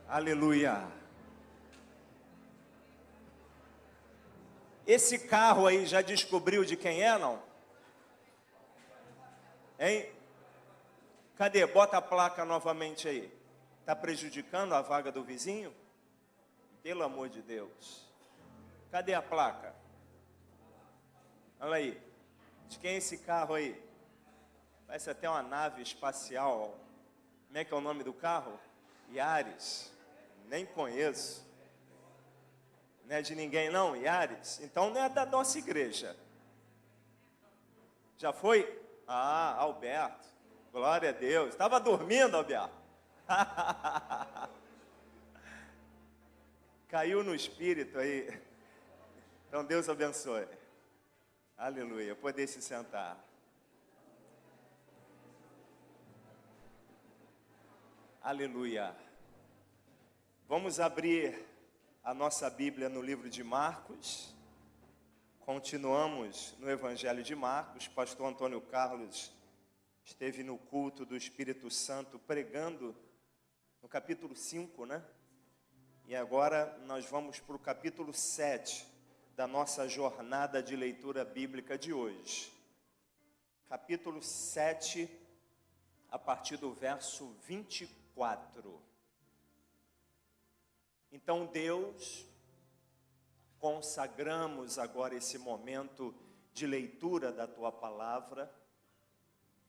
Aleluia. Esse carro aí já descobriu de quem é, não? Hein? Cadê? Bota a placa novamente aí. Está prejudicando a vaga do vizinho? Pelo amor de Deus. Cadê a placa? Olha aí. De quem é esse carro aí? Parece até uma nave espacial. Como é que é o nome do carro? Yaris. Nem conheço. Não é de ninguém não, Yaris? Então não é da nossa igreja. Já foi? Ah, Alberto. Glória a Deus. Estava dormindo, Alberto. Caiu no espírito aí. Então Deus abençoe. Aleluia. Poder se sentar. Aleluia. Vamos abrir a nossa Bíblia no livro de Marcos. Continuamos no Evangelho de Marcos. Pastor Antônio Carlos esteve no culto do Espírito Santo pregando no capítulo 5, né? E agora nós vamos para o capítulo 7 da nossa jornada de leitura bíblica de hoje. Capítulo 7, a partir do verso 24. Então, Deus, consagramos agora esse momento de leitura da Tua Palavra.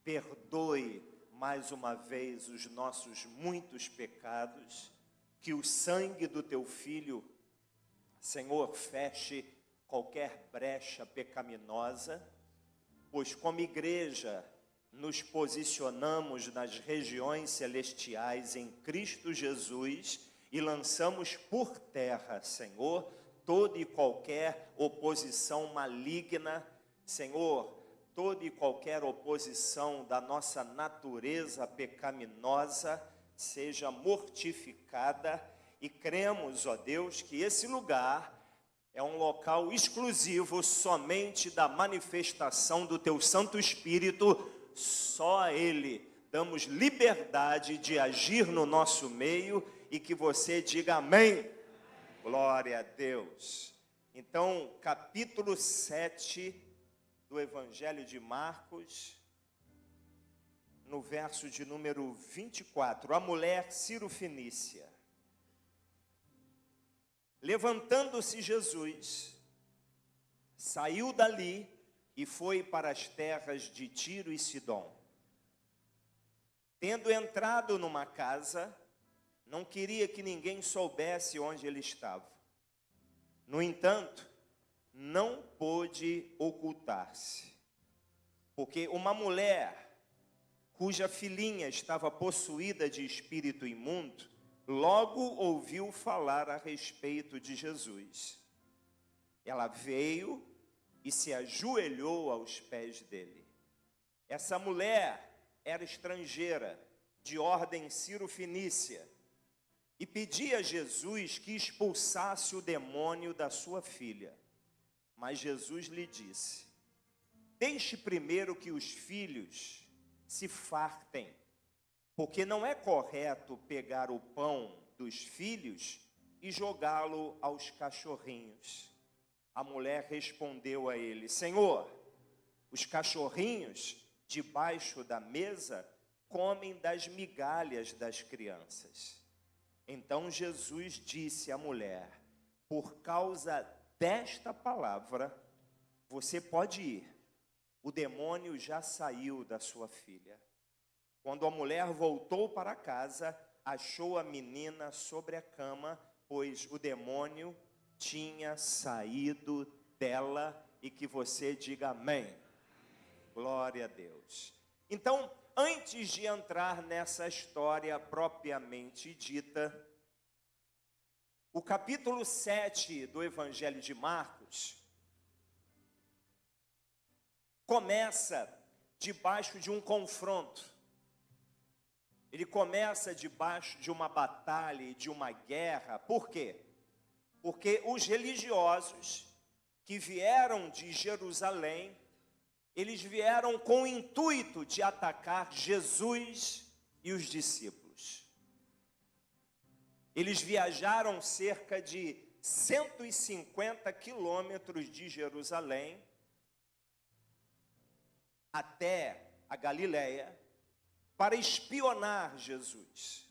Perdoe mais uma vez os nossos muitos pecados, que o sangue do Teu Filho, Senhor, feche qualquer brecha pecaminosa, pois como igreja nos posicionamos nas regiões celestiais em Cristo Jesus e lançamos por terra, Senhor, toda e qualquer oposição maligna, Senhor, toda e qualquer oposição da nossa natureza pecaminosa seja mortificada, e cremos, ó Deus, que esse lugar é um local exclusivo somente da manifestação do Teu Santo Espírito. Só a Ele damos liberdade de agir no nosso meio, e que você diga amém. Glória a Deus. Então, capítulo 7 do Evangelho de Marcos, no verso de número 24, a mulher Cirofenícia. Levantando-se Jesus, saiu dali e foi para as terras de Tiro e Sidom. Tendo entrado numa casa, não queria que ninguém soubesse onde ele estava. No entanto, não pôde ocultar-se, porque uma mulher cuja filhinha estava possuída de espírito imundo, logo ouviu falar a respeito de Jesus. Ela veio e se ajoelhou aos pés dele. Essa mulher era estrangeira, de ordem cirofenícia, e pedia a Jesus que expulsasse o demônio da sua filha. Mas Jesus lhe disse: deixe primeiro que os filhos se fartem, porque não é correto pegar o pão dos filhos e jogá-lo aos cachorrinhos. A mulher respondeu a ele: Senhor, os cachorrinhos debaixo da mesa comem das migalhas das crianças. Então Jesus disse à mulher: por causa desta palavra, você pode ir, o demônio já saiu da sua filha. Quando a mulher voltou para casa, achou a menina sobre a cama, pois o demônio tinha saído dela, e que você diga amém. Glória a Deus. Então, antes de entrar nessa história propriamente dita, o capítulo 7 do Evangelho de Marcos começa debaixo de um confronto. Ele começa debaixo de uma batalha e de uma guerra. Por quê? Porque os religiosos que vieram de Jerusalém, eles vieram com o intuito de atacar Jesus e os discípulos. Eles viajaram cerca de 150 quilômetros de Jerusalém até a Galileia para espionar Jesus,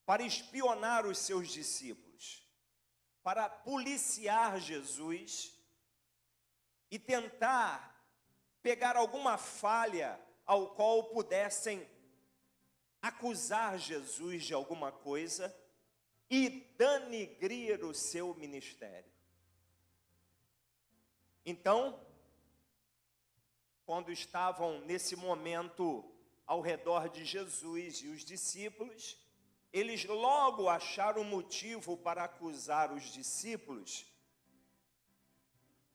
para espionar os seus discípulos, para policiar Jesus e tentar pegar alguma falha ao qual pudessem acusar Jesus de alguma coisa e denegrir o seu ministério. Então, quando estavam nesse momento ao redor de Jesus e os discípulos, eles logo acharam motivo para acusar os discípulos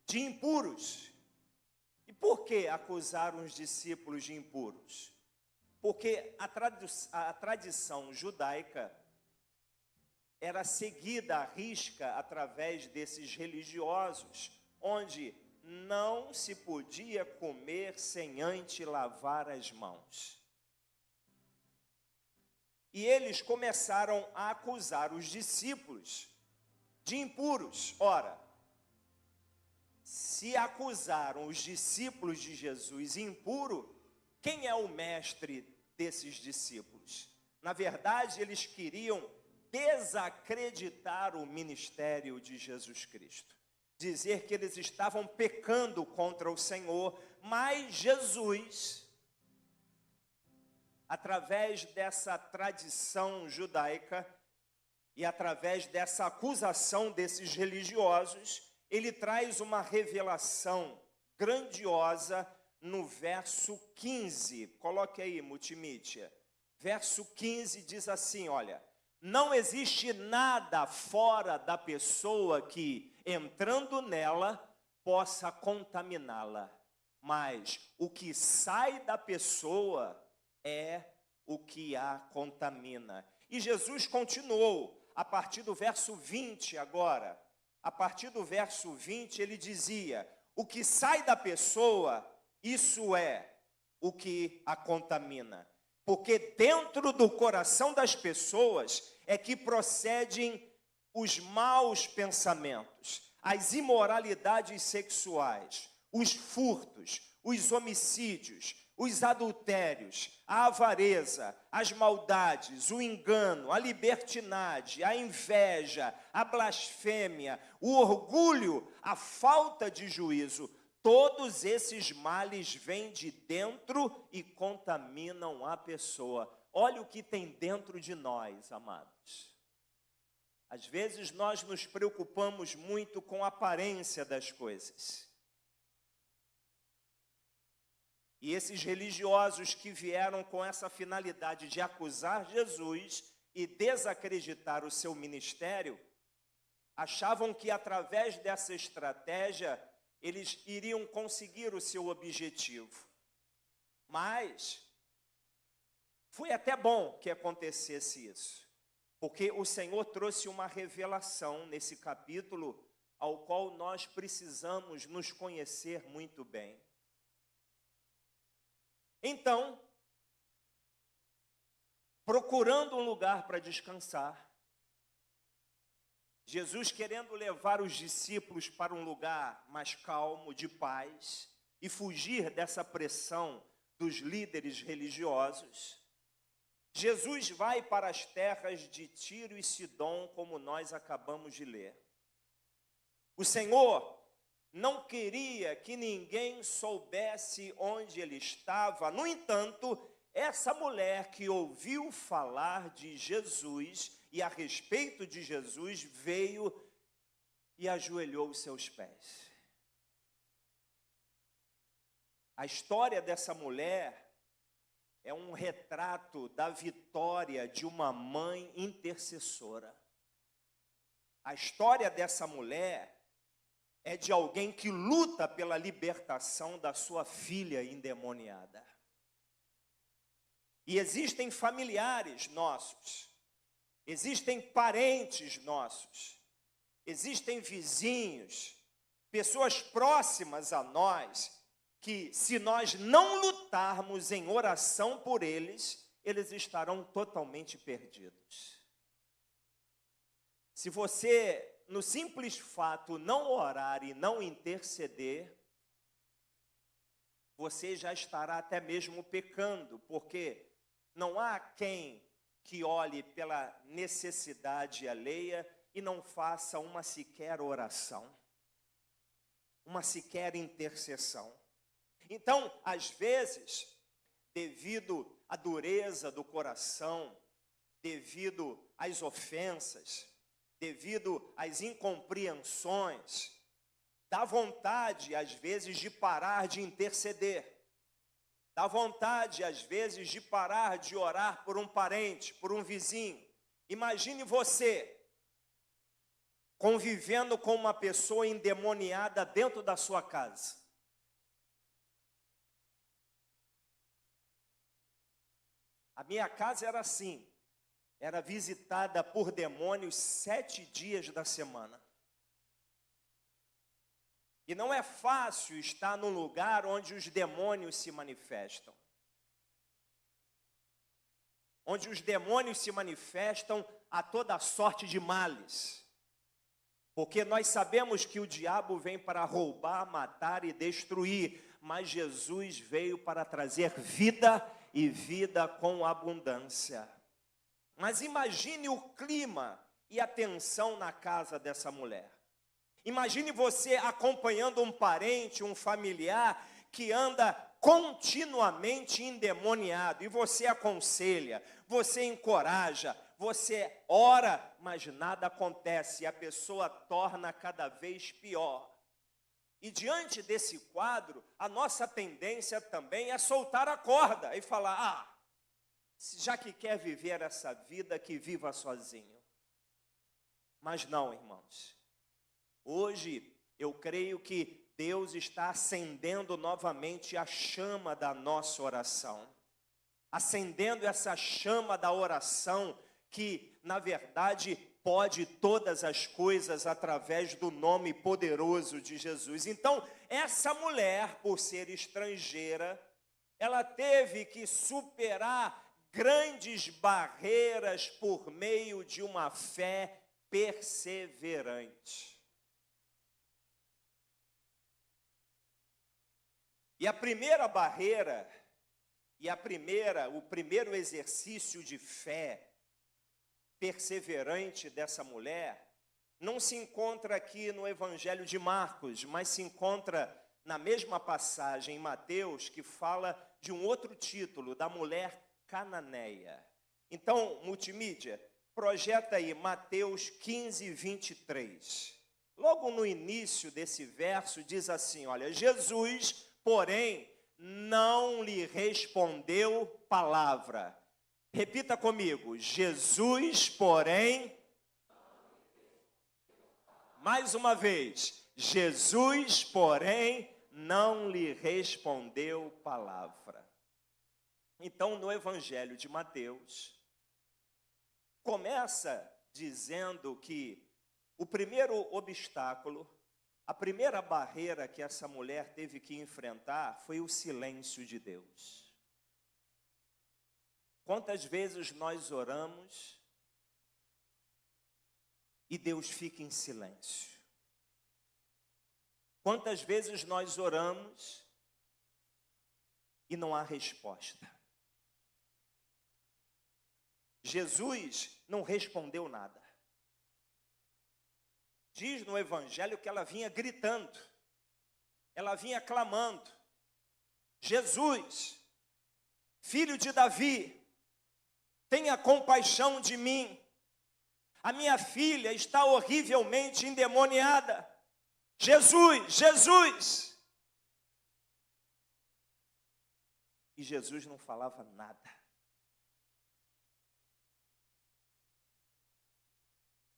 de impuros. E por que acusaram os discípulos de impuros? Porque a tradição judaica era seguida à risca através desses religiosos, onde não se podia comer sem antes lavar as mãos. E eles começaram a acusar os discípulos de impuros. Ora, se acusaram os discípulos de Jesus impuro, quem é o mestre desses discípulos? Na verdade, eles queriam desacreditar o ministério de Jesus Cristo. Dizer que eles estavam pecando contra o Senhor, mas Jesus, através dessa tradição judaica e através dessa acusação desses religiosos, ele traz uma revelação grandiosa no verso 15. Coloque aí, multimídia. Verso 15 diz assim, olha: não existe nada fora da pessoa que, entrando nela, possa contaminá-la, mas o que sai da pessoa é o que a contamina. E Jesus continuou, a partir do verso 20 agora. A partir do verso 20 ele dizia: o que sai da pessoa, isso é o que a contamina. Porque dentro do coração das pessoas é que procedem os maus pensamentos, as imoralidades sexuais, os furtos, os homicídios, os adultérios, a avareza, as maldades, o engano, a libertinagem, a inveja, a blasfêmia, o orgulho, a falta de juízo. Todos esses males vêm de dentro e contaminam a pessoa. Olha o que tem dentro de nós, amados. Às vezes nós nos preocupamos muito com a aparência das coisas. E esses religiosos que vieram com essa finalidade de acusar Jesus e desacreditar o seu ministério, achavam que através dessa estratégia eles iriam conseguir o seu objetivo. Mas foi até bom que acontecesse isso, porque o Senhor trouxe uma revelação nesse capítulo ao qual nós precisamos nos conhecer muito bem. Então, procurando um lugar para descansar, Jesus querendo levar os discípulos para um lugar mais calmo, de paz, e fugir dessa pressão dos líderes religiosos, Jesus vai para as terras de Tiro e Sidom, como nós acabamos de ler. O Senhor não queria que ninguém soubesse onde ele estava. No entanto, essa mulher que ouviu falar de Jesus e a respeito de Jesus, veio e ajoelhou os seus pés. A história dessa mulher é um retrato da vitória de uma mãe intercessora. A história dessa mulher é de alguém que luta pela libertação da sua filha endemoniada. E existem familiares nossos, existem parentes nossos, existem vizinhos, pessoas próximas a nós, que se nós não lutarmos em oração por eles, eles estarão totalmente perdidos. Se você, no simples fato, não orar e não interceder, você já estará até mesmo pecando, porque não há quem que olhe pela necessidade alheia e não faça uma sequer oração, uma sequer intercessão. Então, às vezes, devido à dureza do coração, devido às ofensas, devido às incompreensões, dá vontade, às vezes, de parar de interceder. Dá vontade, às vezes, de parar de orar por um parente, por um vizinho. Imagine você convivendo com uma pessoa endemoniada dentro da sua casa. A minha casa era assim, era visitada por demônios 7 dias da semana. E não é fácil estar num lugar onde os demônios se manifestam. Onde os demônios se manifestam a toda sorte de males. Porque nós sabemos que o diabo vem para roubar, matar e destruir. Mas Jesus veio para trazer vida e vida com abundância. Mas imagine o clima e a tensão na casa dessa mulher. Imagine você acompanhando um parente, um familiar que anda continuamente endemoniado. E você aconselha, você encoraja, você ora, mas nada acontece. E a pessoa torna cada vez pior. E diante desse quadro, a nossa tendência também é soltar a corda e falar, já que quer viver essa vida, que viva sozinho. Mas não, irmãos. Hoje, eu creio que Deus está acendendo novamente a chama da nossa oração. Acendendo essa chama da oração que, na verdade, pode todas as coisas através do nome poderoso de Jesus. Então, essa mulher, por ser estrangeira, ela teve que superar grandes barreiras por meio de uma fé perseverante. E a primeira barreira, o primeiro exercício de fé perseverante dessa mulher, não se encontra aqui no Evangelho de Marcos, mas se encontra na mesma passagem em Mateus, que fala de um outro título, da mulher cananeia. Então, multimídia, projeta aí Mateus 15, 23. Logo no início desse verso diz assim, olha, Jesus, porém, não lhe respondeu palavra. Repita comigo, Jesus, porém, mais uma vez, Jesus, porém, não lhe respondeu palavra. Então, no Evangelho de Mateus, começa dizendo que o primeiro obstáculo, a primeira barreira que essa mulher teve que enfrentar foi o silêncio de Deus. Quantas vezes nós oramos e Deus fica em silêncio? Quantas vezes nós oramos e não há resposta? Jesus não respondeu nada. Diz no Evangelho que ela vinha gritando, ela vinha clamando, Jesus, filho de Davi, tenha compaixão de mim. A minha filha está horrivelmente endemoniada. Jesus, Jesus. E Jesus não falava nada.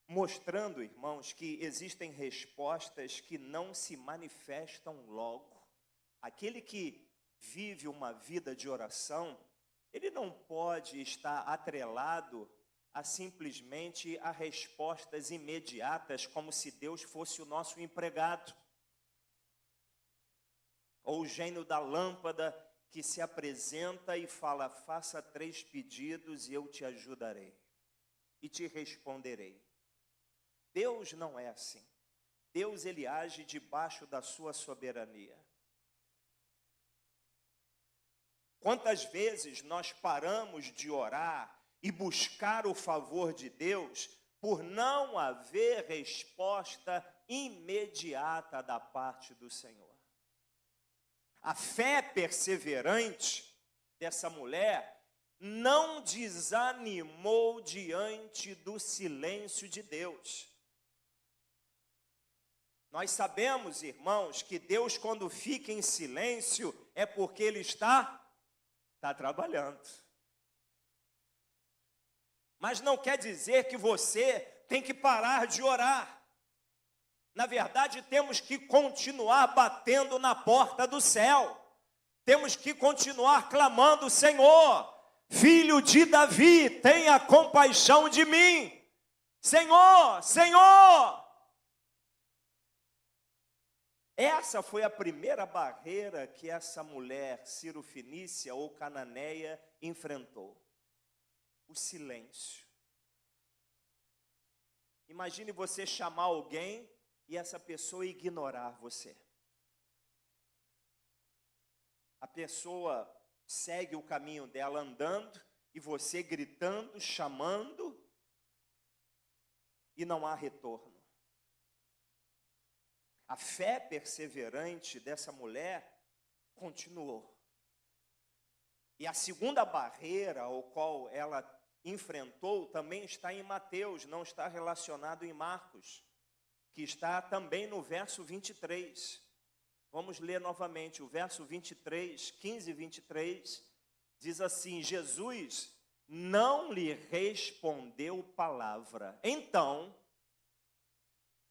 Mostrando, irmãos, que existem respostas que não se manifestam logo. Aquele que vive uma vida de oração, ele não pode estar atrelado a simplesmente a respostas imediatas, como se Deus fosse o nosso empregado. Ou o gênio da lâmpada que se apresenta e fala, faça 3 pedidos e eu te ajudarei. E te responderei. Deus não é assim. Deus, ele age debaixo da sua soberania. Quantas vezes nós paramos de orar e buscar o favor de Deus por não haver resposta imediata da parte do Senhor? A fé perseverante dessa mulher não desanimou diante do silêncio de Deus. Nós sabemos, irmãos, que Deus, quando fica em silêncio, é porque Ele está trabalhando. Mas não quer dizer que você tem que parar de orar. Na verdade, temos que continuar batendo na porta do céu. Temos que continuar clamando: Senhor, Filho de Davi, tenha compaixão de mim. Senhor, Senhor. Essa foi a primeira barreira que essa mulher cirofenícia ou cananeia enfrentou. O silêncio. Imagine você chamar alguém e essa pessoa ignorar você. A pessoa segue o caminho dela andando e você gritando, chamando, e não há retorno. A fé perseverante dessa mulher continuou. E a segunda barreira ao qual ela enfrentou também está em Mateus, não está relacionado em Marcos, que está também no verso 23. Vamos ler novamente o verso 23, 15 e 23, diz assim: Jesus não lhe respondeu palavra. Então,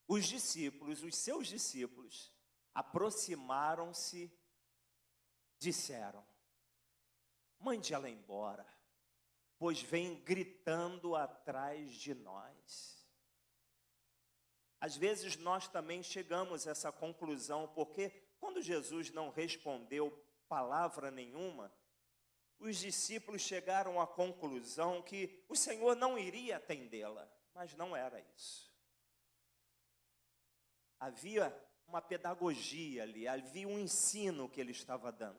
os discípulos, os seus discípulos, aproximaram-se, disseram: mande ela embora, pois vem gritando atrás de nós. Às vezes nós também chegamos a essa conclusão, porque quando Jesus não respondeu palavra nenhuma, os discípulos chegaram à conclusão que o Senhor não iria atendê-la, mas não era isso. Havia uma pedagogia ali, havia um ensino que ele estava dando.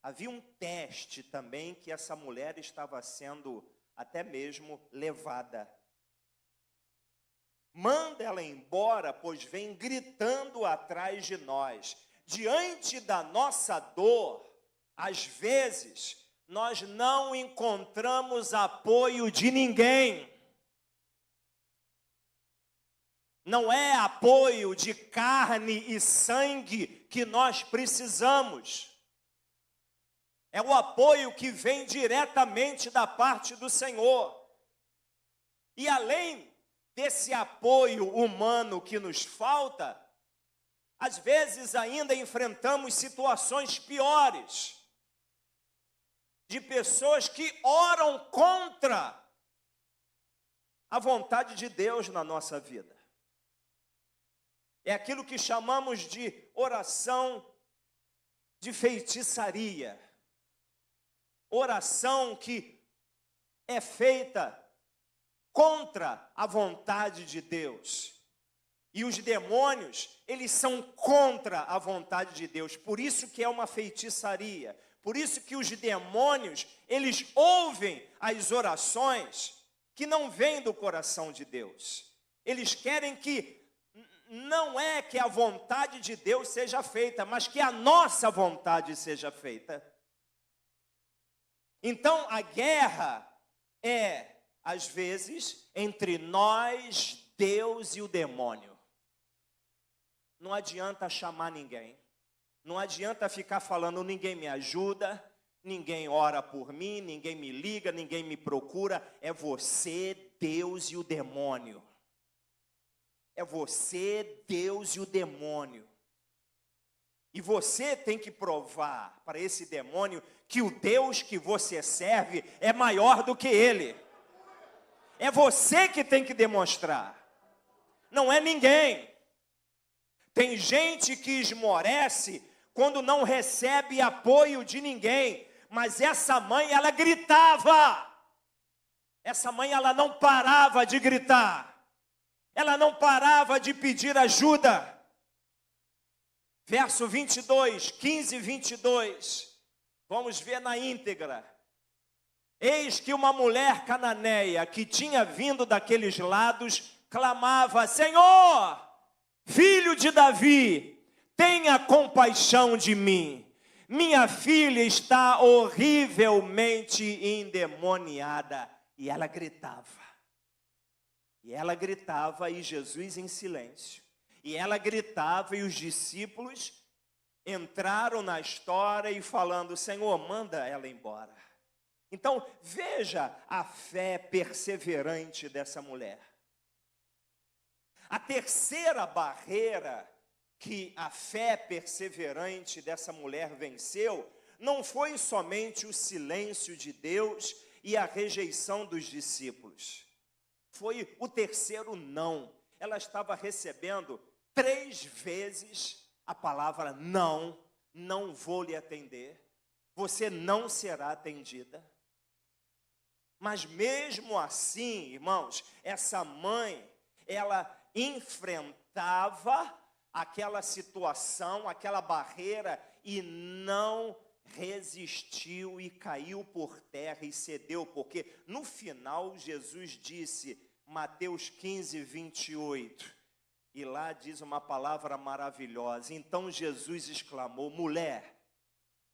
Havia um teste também que essa mulher estava sendo até mesmo levada. Manda ela embora, pois vem gritando atrás de nós. Diante da nossa dor, às vezes, nós não encontramos apoio de ninguém. Não é apoio de carne e sangue que nós precisamos. É o apoio que vem diretamente da parte do Senhor. E além desse apoio humano que nos falta, às vezes ainda enfrentamos situações piores, de pessoas que oram contra a vontade de Deus na nossa vida. É aquilo que chamamos de oração de feitiçaria. Oração que é feita contra a vontade de Deus. E os demônios, eles são contra a vontade de Deus. Por isso que é uma feitiçaria. Por isso que os demônios, eles ouvem as orações que não vêm do coração de Deus. Eles querem que não é que a vontade de Deus seja feita, mas que a nossa vontade seja feita. Então, a guerra é, às vezes, entre nós, Deus e o demônio. Não adianta chamar ninguém. Não adianta ficar falando: ninguém me ajuda, ninguém ora por mim, ninguém me liga, ninguém me procura. É você, Deus e o demônio. É você, Deus e o demônio. E você tem que provar para esse demônio que o Deus que você serve é maior do que ele. É você que tem que demonstrar. Não é ninguém. Tem gente que esmorece quando não recebe apoio de ninguém. Mas essa mãe, ela gritava. Essa mãe, ela não parava de gritar. Ela não parava de pedir ajuda. Verso 22, 15 e 22. Vamos ver na íntegra. Eis que uma mulher cananeia que tinha vindo daqueles lados clamava: Senhor, filho de Davi, tenha compaixão de mim. Minha filha está horrivelmente endemoniada. E ela gritava. E Jesus em silêncio. E ela gritava e os discípulos entraram na história e falando: Senhor, manda ela embora. Então, veja a fé perseverante dessa mulher. A terceira barreira que a fé perseverante dessa mulher venceu não foi somente o silêncio de Deus e a rejeição dos discípulos. Foi o terceiro não. Ela estava recebendo 3 vezes a palavra não, não vou lhe atender, você não será atendida. Mas mesmo assim, irmãos, essa mãe, ela enfrentava aquela situação, aquela barreira e não resistiu e caiu por terra e cedeu, porque no final Jesus disse, Mateus 15, 28, e lá diz uma palavra maravilhosa. Então Jesus exclamou: mulher,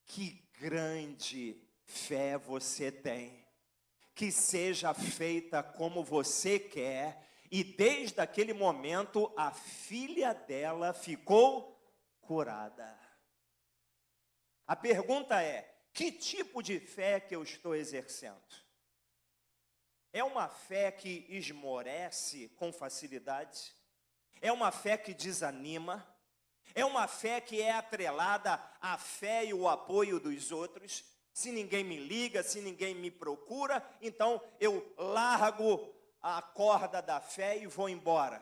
que grande fé você tem, que seja feita como você quer. E desde aquele momento a filha dela ficou curada. A pergunta é: que tipo de fé que eu estou exercendo? É uma fé que esmorece com facilidade? É uma fé que desanima? É uma fé que é atrelada à fé e o apoio dos outros? Se ninguém me liga, se ninguém me procura, então eu largo a corda da fé e vou embora.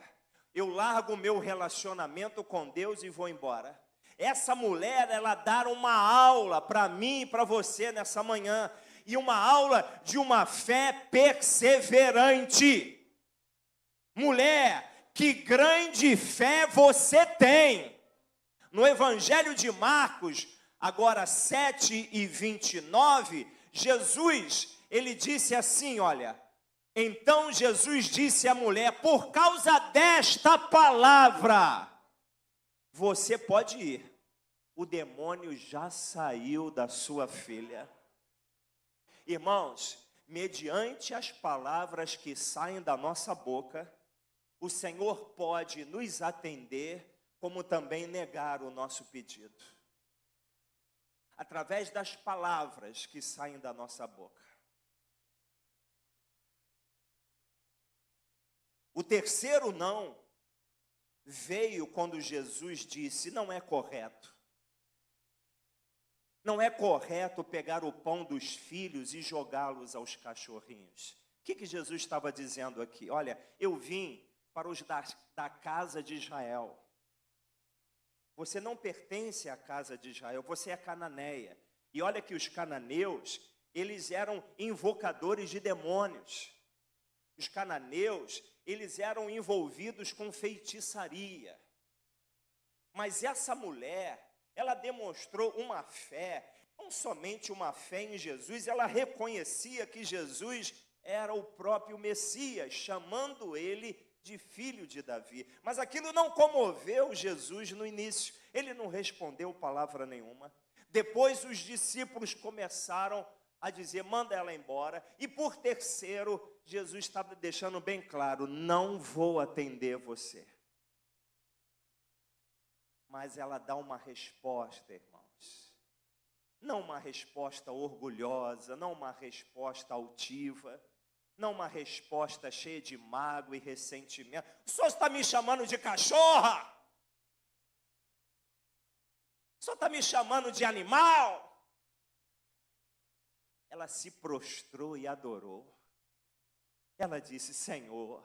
Eu largo o meu relacionamento com Deus e vou embora. Essa mulher, ela dá uma aula para mim e para você nessa manhã. E uma aula de uma fé perseverante. Mulher, que grande fé você tem. No Evangelho de Marcos, agora 7 e 29, Jesus, ele disse assim, olha: então Jesus disse à mulher: por causa desta palavra, você pode ir. O demônio já saiu da sua filha. Irmãos, mediante as palavras que saem da nossa boca, o Senhor pode nos atender, como também negar o nosso pedido. Através das palavras que saem da nossa boca. O terceiro não veio quando Jesus disse: não é correto. Não é correto pegar o pão dos filhos e jogá-los aos cachorrinhos. O que Jesus estava dizendo aqui? Olha, eu vim para os da casa de Israel. Você não pertence à casa de Israel, você é cananeia. E olha que os cananeus, eles eram invocadores de demônios. Os cananeus, eles eram envolvidos com feitiçaria. Mas essa mulher, ela demonstrou uma fé, não somente uma fé em Jesus, ela reconhecia que Jesus era o próprio Messias, chamando ele de filho de Davi. Mas aquilo não comoveu Jesus no início, ele não respondeu palavra nenhuma. Depois os discípulos começaram a dizer: manda ela embora. E por terceiro, Jesus estava deixando bem claro: não vou atender você. Mas ela dá uma resposta, irmãos. Não uma resposta orgulhosa, não uma resposta altiva, não uma resposta cheia de mágoa e ressentimento. O senhor está me chamando de cachorra? O senhor está me chamando de animal? Ela se prostrou e adorou. Ela disse: Senhor,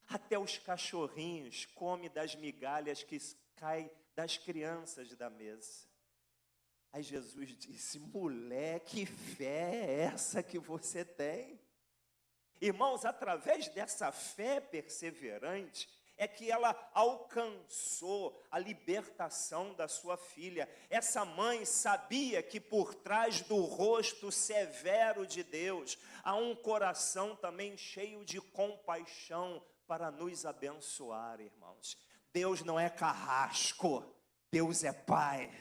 até os cachorrinhos comem das migalhas que caem das crianças da mesa. Aí Jesus disse: mulher, que fé é essa que você tem? Irmãos, através dessa fé perseverante, é que ela alcançou a libertação da sua filha. Essa mãe sabia que por trás do rosto severo de Deus, há um coração também cheio de compaixão para nos abençoar, irmãos. Deus não é carrasco, Deus é Pai.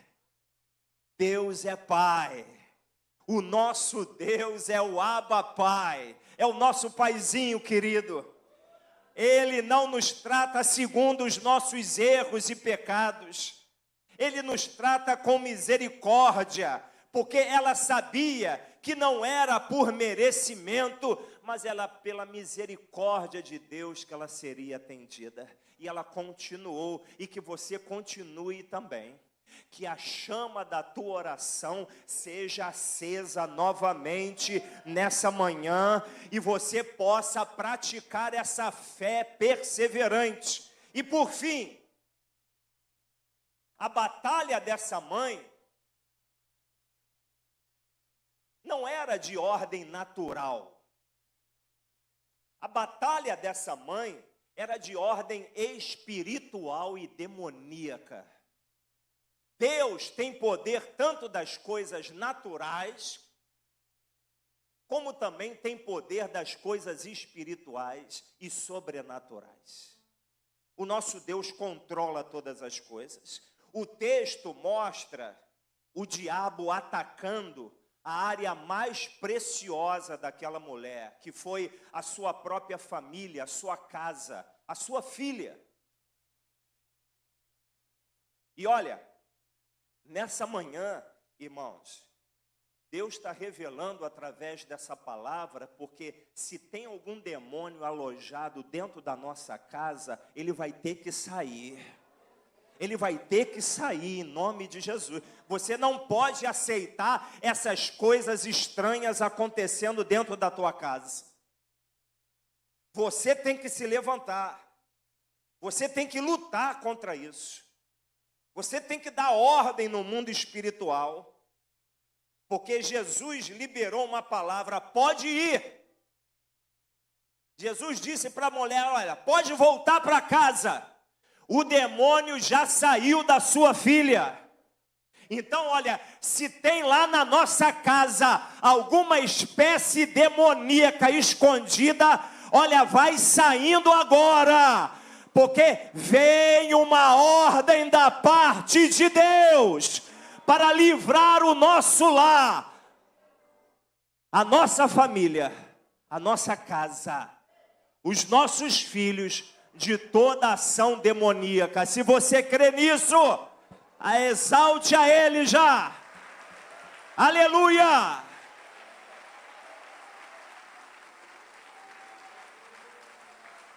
Deus é Pai. O nosso Deus é o Abba Pai, é o nosso Paizinho querido. Ele não nos trata segundo os nossos erros e pecados. Ele nos trata com misericórdia, porque ela sabia que não era por merecimento, mas ela pela misericórdia de Deus que ela seria atendida. E ela continuou, e que você continue também. Que a chama da tua oração seja acesa novamente nessa manhã e você possa praticar essa fé perseverante. E por fim, a batalha dessa mãe não era de ordem natural. A batalha dessa mãe era de ordem espiritual e demoníaca. Deus tem poder tanto das coisas naturais, como também tem poder das coisas espirituais e sobrenaturais. O nosso Deus controla todas as coisas. O texto mostra o diabo atacando a área mais preciosa daquela mulher, que foi a sua própria família, a sua casa, a sua filha. E olha, nessa manhã, irmãos, Deus está revelando através dessa palavra, porque se tem algum demônio alojado dentro da nossa casa, ele vai ter que sair. Ele vai ter que sair em nome de Jesus. Você não pode aceitar essas coisas estranhas acontecendo dentro da tua casa. Você tem que se levantar. Você tem que lutar contra isso. Você tem que dar ordem no mundo espiritual, porque Jesus liberou uma palavra, pode ir. Jesus disse para a mulher, olha, pode voltar para casa. O demônio já saiu da sua filha. Então, olha, se tem lá na nossa casa alguma espécie demoníaca escondida, olha, vai saindo agora. Porque vem uma ordem da parte de Deus para livrar o nosso lar, a nossa família, a nossa casa, os nossos filhos de toda ação demoníaca. Se você crê nisso, exalte a Ele já. Aleluia!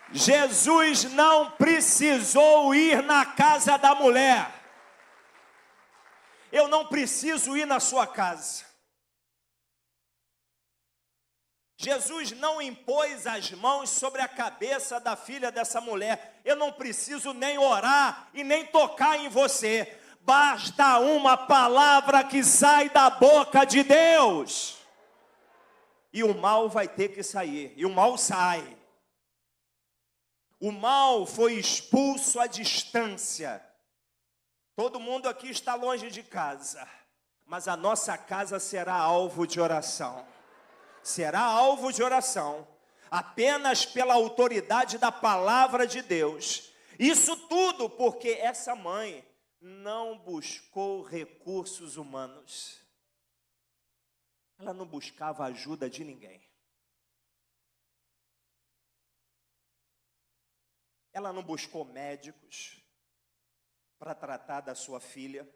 Jesus não precisou ir na casa da mulher. Eu não preciso ir na sua casa. Jesus não impôs as mãos sobre a cabeça da filha dessa mulher. Eu não preciso nem orar e nem tocar em você. Basta uma palavra que sai da boca de Deus. E o mal vai ter que sair. E o mal sai. O mal foi expulso à distância. Todo mundo aqui está longe de casa, mas a nossa casa será alvo de oração. Será alvo de oração, apenas pela autoridade da palavra de Deus. Isso tudo porque essa mãe não buscou recursos humanos. Ela não buscava a ajuda de ninguém. Ela não buscou médicos para tratar da sua filha,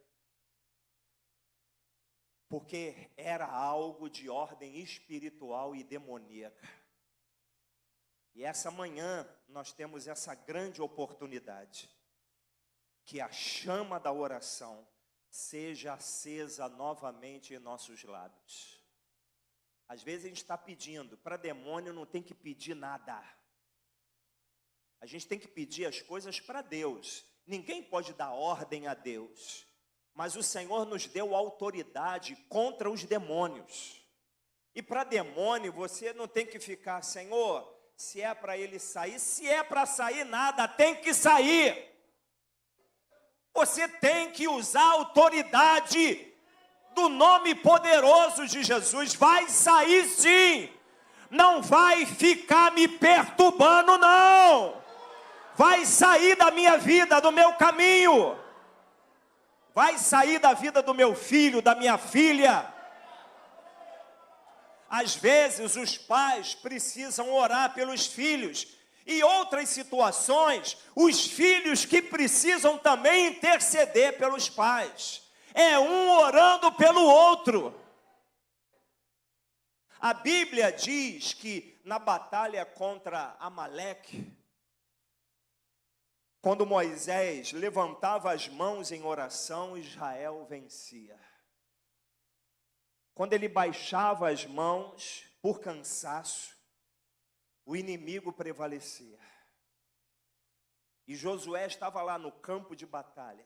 porque era algo de ordem espiritual e demoníaca. E essa manhã nós temos essa grande oportunidade, que a chama da oração seja acesa novamente em nossos lábios. Às vezes a gente está pedindo, para demônio não tem que pedir nada. A gente tem que pedir as coisas para Deus. Ninguém pode dar ordem a Deus. Mas o Senhor nos deu autoridade contra os demônios. E para demônio, você não tem que ficar, Senhor, se é para ele sair, se é para sair nada, tem que sair. Você tem que usar a autoridade do nome poderoso de Jesus. Vai sair sim. Não vai ficar me perturbando, não. Vai sair da minha vida, do meu caminho. Vai sair da vida do meu filho, da minha filha. Às vezes os pais precisam orar pelos filhos. E outras situações, os filhos que precisam também interceder pelos pais. É um orando pelo outro. A Bíblia diz que na batalha contra Amaleque, quando Moisés levantava as mãos em oração, Israel vencia. Quando ele baixava as mãos por cansaço, o inimigo prevalecia. E Josué estava lá no campo de batalha.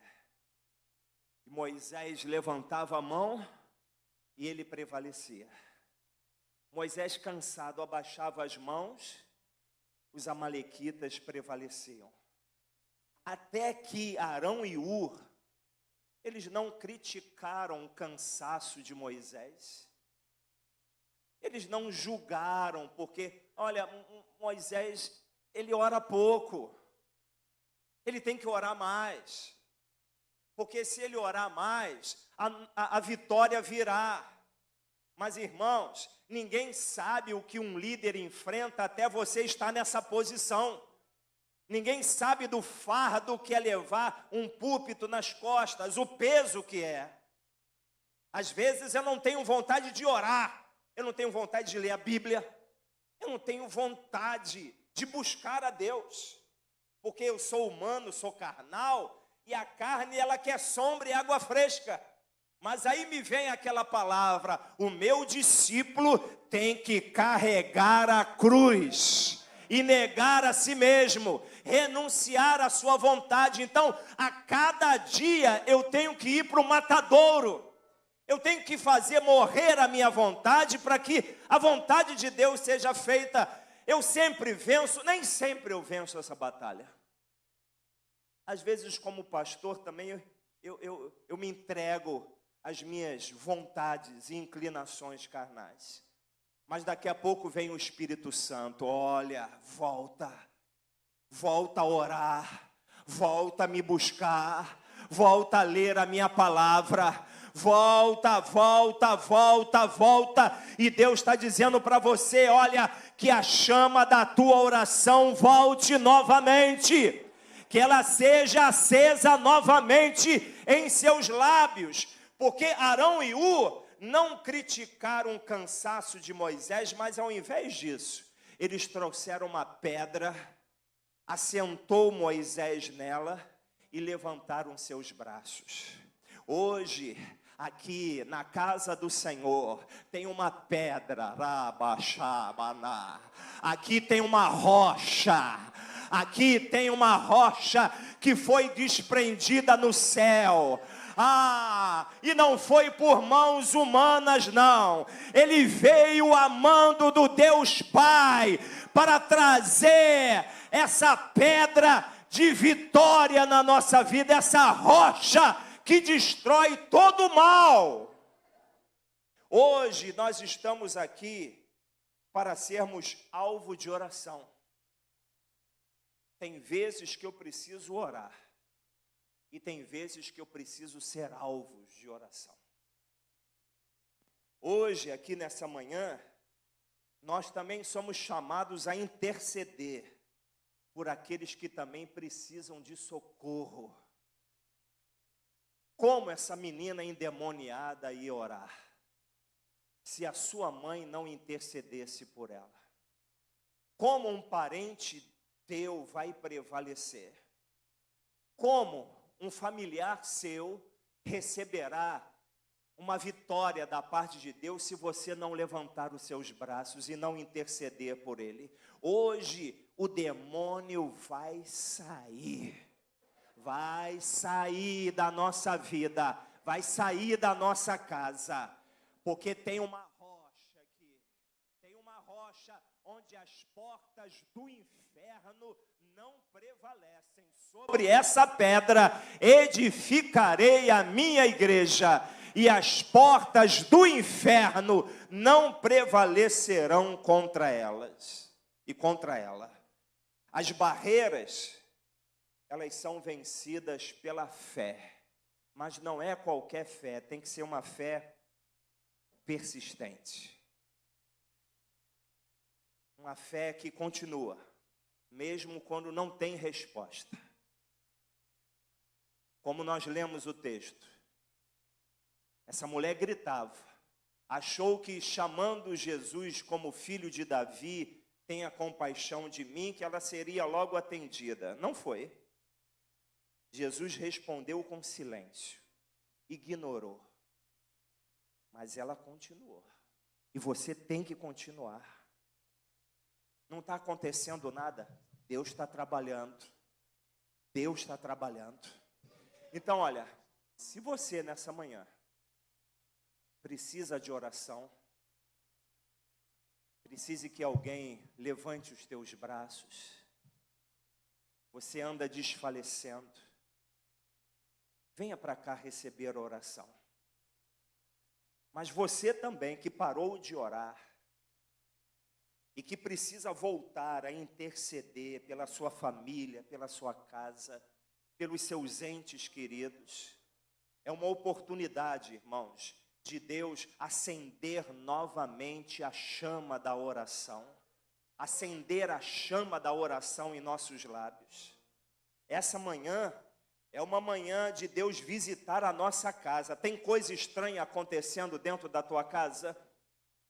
E Moisés levantava a mão e ele prevalecia. Moisés, cansado, abaixava as mãos, os amalequitas prevaleciam. Até que Arão e Hur, eles não criticaram o cansaço de Moisés. Eles não julgaram, porque, olha, Moisés, ele ora pouco. Ele tem que orar mais. Porque se ele orar mais, a vitória virá. Mas, irmãos, ninguém sabe o que um líder enfrenta até você estar nessa posição. Ninguém sabe do fardo que é levar um púlpito nas costas, o peso que é. Às vezes eu não tenho vontade de orar, eu não tenho vontade de ler a Bíblia, eu não tenho vontade de buscar a Deus, porque eu sou humano, sou carnal, e a carne ela quer sombra e água fresca. Mas aí me vem aquela palavra, o meu discípulo tem que carregar a cruz e negar a si mesmo, renunciar à sua vontade. Então, a cada dia eu tenho que ir para o matadouro. Eu tenho que fazer morrer a minha vontade para que a vontade de Deus seja feita. Eu sempre venço, nem sempre eu venço essa batalha. Às vezes, como pastor também, eu me entrego às minhas vontades e inclinações carnais. Mas daqui a pouco vem o Espírito Santo. Olha, volta a orar, volta a me buscar, volta a ler a minha palavra, volta. E Deus está dizendo para você, olha, que a chama da tua oração volte novamente, que ela seja acesa novamente em seus lábios, porque Arão e Hur não criticaram o cansaço de Moisés, mas ao invés disso, eles trouxeram uma pedra, assentou Moisés nela e levantaram seus braços. Hoje, aqui na casa do Senhor, tem uma pedra, aqui tem uma rocha, que foi desprendida no céu. E não foi por mãos humanas, não. Ele veio amando do Deus Pai para trazer essa pedra de vitória na nossa vida, essa rocha que destrói todo o mal. Hoje nós estamos aqui para sermos alvo de oração. Tem vezes que eu preciso orar. E tem vezes que eu preciso ser alvo de oração. Hoje, aqui nessa manhã, nós também somos chamados a interceder por aqueles que também precisam de socorro. Como essa menina endemoniada ia orar, se a sua mãe não intercedesse por ela? Como um parente teu vai prevalecer? Como um familiar seu receberá uma vitória da parte de Deus se você não levantar os seus braços e não interceder por ele? Hoje o demônio vai sair da nossa vida, vai sair da nossa casa, porque tem uma rocha aqui rocha onde as portas do inferno não prevalecem. Sobre essa pedra edificarei a minha igreja, e as portas do inferno não prevalecerão contra elas e contra ela. As barreiras, elas são vencidas pela fé, mas não é qualquer fé, tem que ser uma fé persistente. Uma fé que continua, mesmo quando não tem resposta. Como nós lemos o texto, essa mulher gritava, achou que chamando Jesus como filho de Davi, tenha compaixão de mim, que ela seria logo atendida. Não foi. Jesus respondeu com silêncio, ignorou. Mas ela continuou. E você tem que continuar. Não está acontecendo nada? Deus está trabalhando. Deus está trabalhando. Então, olha, se você nessa manhã precisa de oração, precise que alguém levante os teus braços, você anda desfalecendo, venha para cá receber a oração. Mas você também que parou de orar e que precisa voltar a interceder pela sua família, pela sua casa, pelos seus entes queridos, é uma oportunidade, irmãos, de Deus acender novamente a chama da oração, acender a chama da oração em nossos lábios. Essa manhã é uma manhã de Deus visitar a nossa casa. Tem coisa estranha acontecendo dentro da tua casa?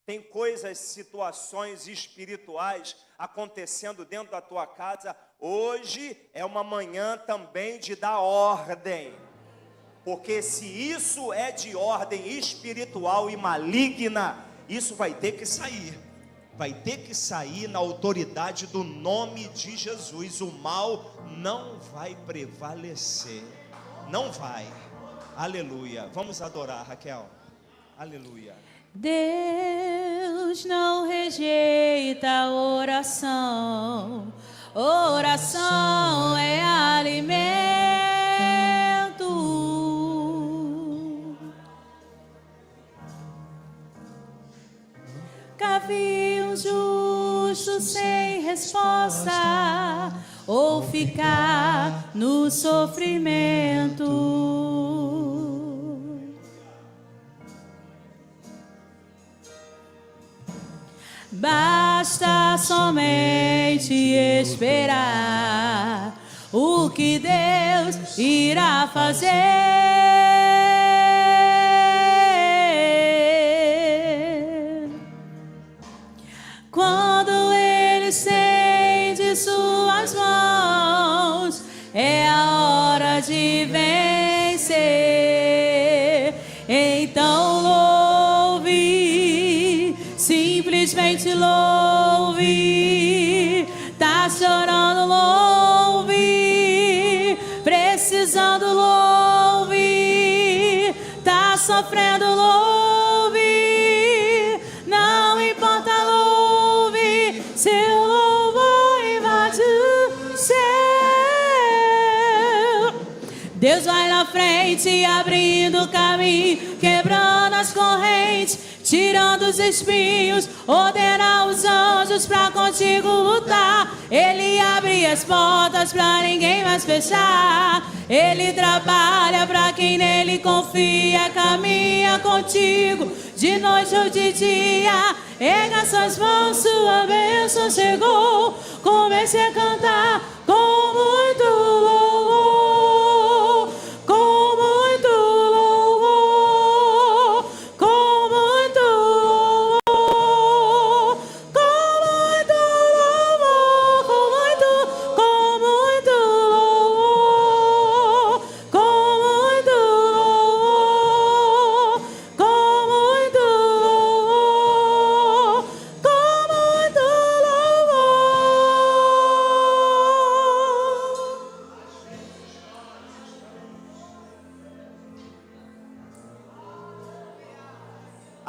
Tem coisas, situações espirituais acontecendo dentro da tua casa? Hoje é uma manhã também de dar ordem. Porque se isso é de ordem espiritual e maligna, isso vai ter que sair. Vai ter que sair na autoridade do nome de Jesus. O mal não vai prevalecer. Não vai. Aleluia. Vamos adorar, Raquel. Aleluia. Deus não rejeita a oração. Oração é alimento. Vi um justo sem resposta, ou ficar no sofrimento. Basta somente esperar o que Deus irá fazer. Quando Ele estende suas mãos, é a hora de vencer. Então louve, simplesmente louve. Tá chorando, louve. Precisando, louve. Tá sofrendo, louve. Não importa, louve. Seu louvor invade o céu. Deus vai na frente, abrindo o caminho, quebrando as correntes, tirando os espinhos, ordena os anjos pra contigo lutar. Ele abre as portas pra ninguém mais fechar. Ele trabalha pra quem nele confia, caminha contigo de noite ou de dia. Erga suas mãos, sua bênção chegou. Comece a cantar com muito louvor, com muito louvor, com muito louvor, com muito louvor, com muito louvor, com muito louvor, com muito louvor, com muito louvor.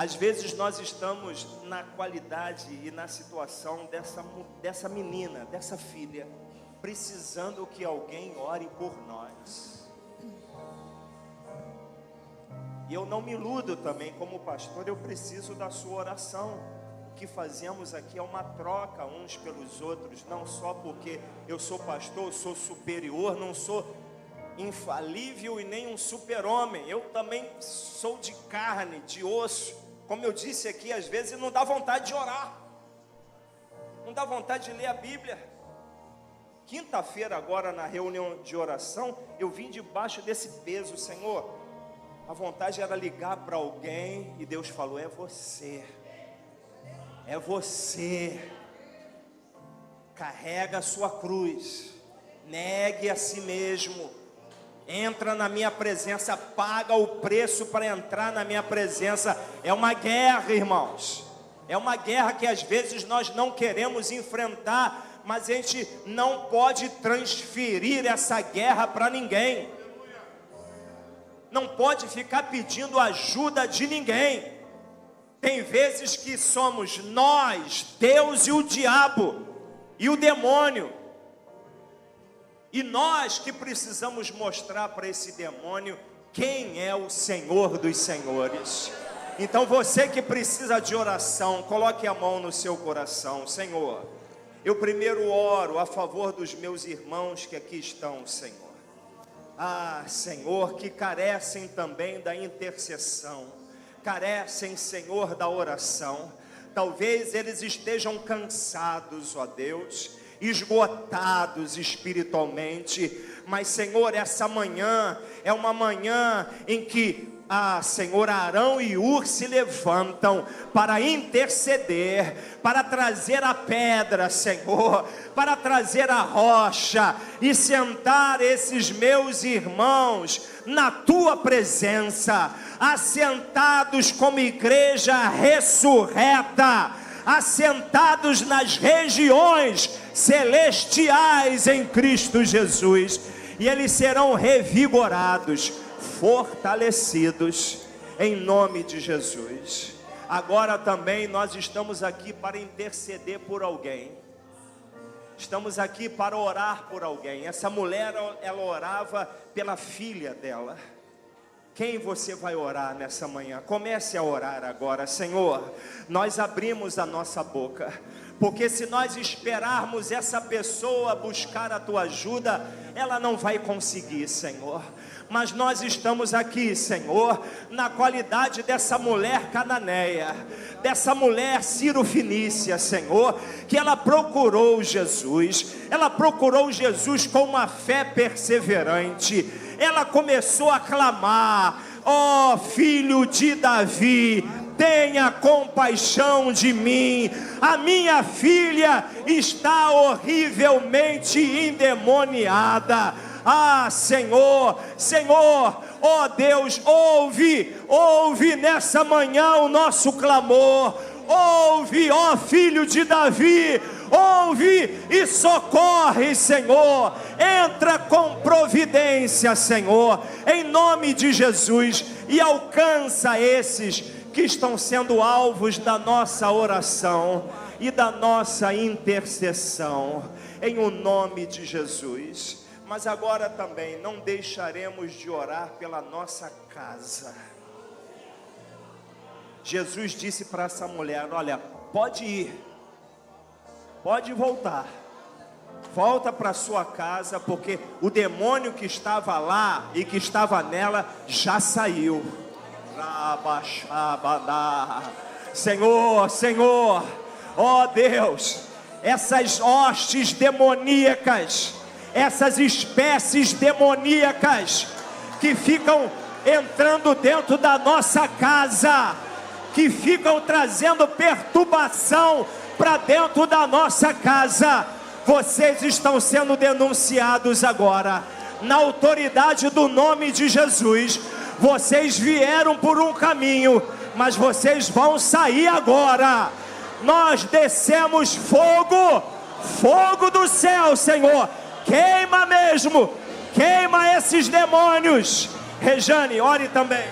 Às vezes nós estamos na qualidade e na situação dessa menina, dessa filha, precisando que alguém ore por nós. E eu não me iludo também, como pastor, eu preciso da sua oração. O que fazemos aqui é uma troca uns pelos outros, não só porque eu sou pastor, eu sou superior, não sou infalível e nem um super-homem. Eu também sou de carne, de osso. Como eu disse aqui, às vezes não dá vontade de orar, não dá vontade de ler a Bíblia. Quinta-feira agora na reunião de oração, eu vim debaixo desse peso. Senhor, a vontade era ligar para alguém e Deus falou, é você, carrega a sua cruz, negue a si mesmo, entra na minha presença, paga o preço para entrar na minha presença. É uma guerra, irmãos, é uma guerra que às vezes nós não queremos enfrentar, mas a gente não pode transferir essa guerra para ninguém, não pode ficar pedindo ajuda de ninguém. Tem vezes que somos nós, Deus e o diabo e o demônio, e nós que precisamos mostrar para esse demônio quem é o Senhor dos senhores. Então você que precisa de oração, coloque a mão no seu coração. Senhor, eu primeiro oro a favor dos meus irmãos que aqui estão, Senhor. Senhor, que carecem também da intercessão, carecem, Senhor, da oração. Talvez eles estejam cansados, ó Deus, esgotados espiritualmente, mas Senhor, essa manhã é uma manhã em que Senhor, Arão e Ur se levantam para interceder, para trazer a pedra, Senhor, para trazer a rocha e sentar esses meus irmãos na tua presença, assentados como igreja ressurreta, assentados nas regiões celestiais em Cristo Jesus, e eles serão revigorados, fortalecidos em nome de Jesus. Agora também nós estamos aqui para interceder por alguém, estamos aqui para orar por alguém. Essa mulher, ela orava pela filha dela. Quem você vai orar nessa manhã? Comece a orar agora. Senhor, nós abrimos a nossa boca, porque se nós esperarmos essa pessoa buscar a tua ajuda, ela não vai conseguir, Senhor. Mas nós estamos aqui, Senhor, na qualidade dessa mulher cananeia, dessa mulher Ciro-fenícia, Senhor, que ela procurou Jesus com uma fé perseverante. Ela começou a clamar: ó filho de Davi, tenha compaixão de mim, a minha filha está horrivelmente endemoniada. Senhor, ó Deus, ouve nessa manhã o nosso clamor, ouve, ó filho de Davi, ouve e socorre, Senhor, entra com providência, Senhor, em nome de Jesus, e alcança esses que estão sendo alvos da nossa oração e da nossa intercessão, em o nome de Jesus. Mas agora também não deixaremos de orar pela nossa casa. Jesus disse para essa mulher: olha, pode ir, pode voltar, volta para sua casa, porque o demônio que estava lá e que estava nela já saiu. Senhor, ó Deus, essas hostes demoníacas, essas espécies demoníacas que ficam entrando dentro da nossa casa, que ficam trazendo perturbação para dentro da nossa casa, vocês estão sendo denunciados agora, na autoridade do nome de Jesus. Vocês vieram por um caminho, mas vocês vão sair agora. Nós descemos fogo do céu, Senhor. Queima mesmo, queima esses demônios. Rejane, ore também.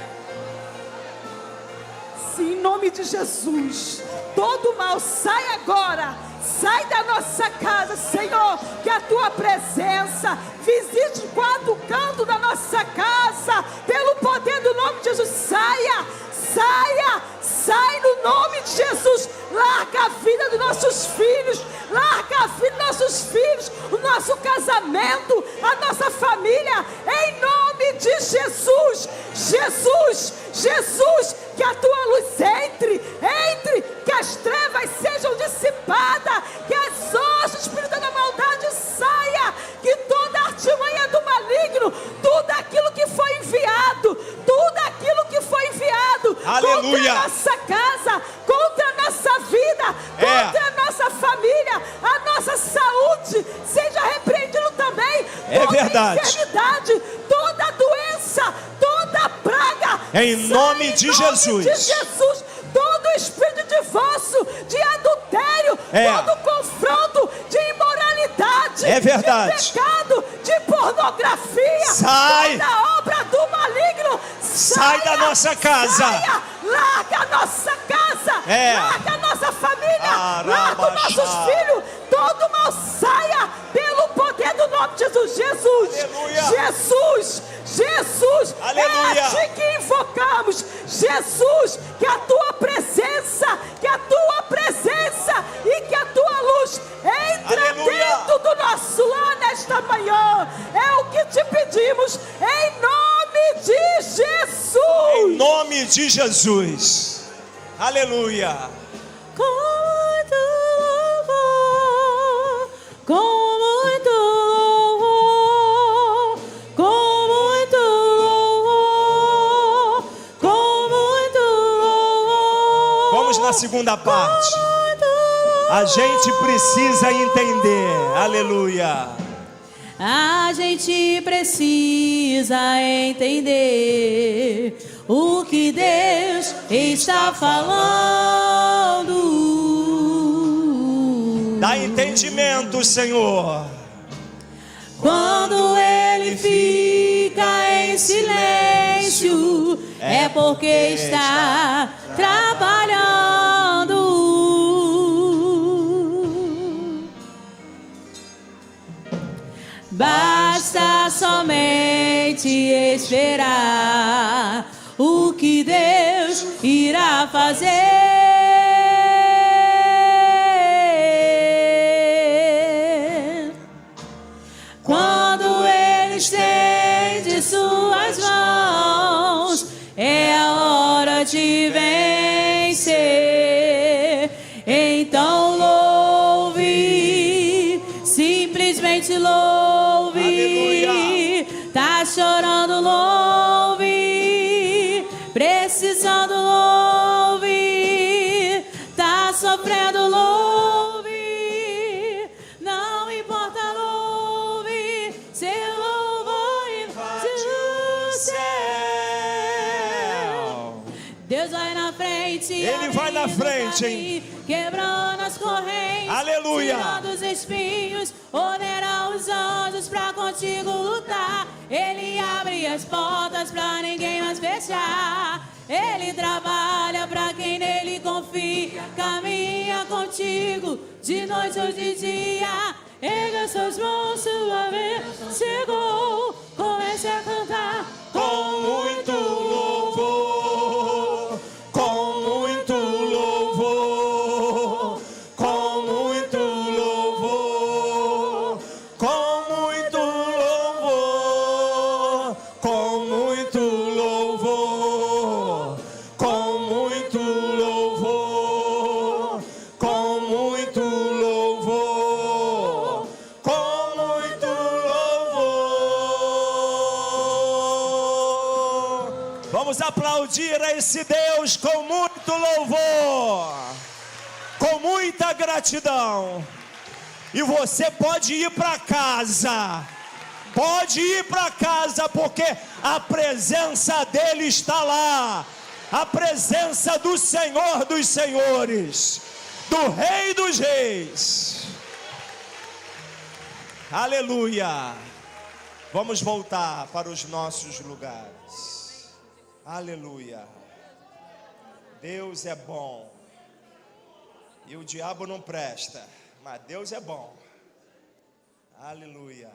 assim, em nome de Jesus. Todo mal sai agora. Sai da nossa casa, Senhor. Que a tua presença visite quatro cantos da nossa casa. Pelo poder do nome de Jesus. Saia, saia, sai no nome de Jesus. Larga a vida dos nossos filhos. Larga a vida dos nossos filhos. O nosso casamento, a nossa família. Em nome de Jesus. Jesus, Jesus, que a tua luz entre, que as trevas sejam dissipadas, que as hostes, Espírito da maldade saia, que toda artimanha do maligno, tudo aquilo que foi enviado, aleluia, contra a nossa casa, contra a nossa vida, contra a nossa família, a nossa saúde, seja repreendido também. É verdade. Toda enfermidade, toda doença, toda praga, em nome de Jesus. Todo espírito de divórcio, de adultério, todo confronto de imoralidade, é verdade, de pecado, de pornografia, sai, toda obra do maligno, sai da nossa casa, saia, larga a nossa casa, larga a nossa família, larga os nossos filhos, todo mal saia pelo poder do nome de Jesus. Jesus, aleluia, Jesus, Jesus, aleluia, é a ti que invocamos. Jesus, que a tua presença, e que a tua luz entre dentro do nosso lar nesta manhã. É o que te pedimos, em nome de Jesus. Em nome de Jesus. Aleluia. Com muito louvor, com muito louvor, com muito louvor, com muito louvor. Vamos na segunda parte. A gente precisa entender. Aleluia. A gente precisa entender o que Deus está falando. Dá entendimento, Senhor. Quando Ele fica em silêncio, é porque está trabalhando. Basta somente esperar o que Deus irá fazer. Quando Ele estende suas mãos, é a hora de vencer. Então louve, simplesmente louve. Tá chorando, louve. Precisando, louve. Tá sofrendo, louve. Não importa, louve. Seu louvor invade o céu. Deus vai na frente. Ele vai na frente, hein? Quebrando as correntes, aleluia, tirando os espinhos, ordenar os anjos pra contigo lutar. Ele abre as portas pra ninguém mais fechar. Ele trabalha pra quem nele confia, caminha contigo de noite ou de dia. Erga suas mãos, sua vez chegou. Comece a cantar com muito louvor, com muito louvor, com muito louvor, com muito louvor, com muito louvor, com muito louvor, com muito louvor, com muito louvor. Vamos aplaudir a esse Deus com muito louvor, com muita gratidão. E você pode ir para casa, porque a presença dele está lá, a presença do Senhor dos Senhores, do Rei dos Reis. Aleluia. Vamos voltar para os nossos lugares. Aleluia. Deus é bom. E o diabo não presta, mas Deus é bom. Aleluia.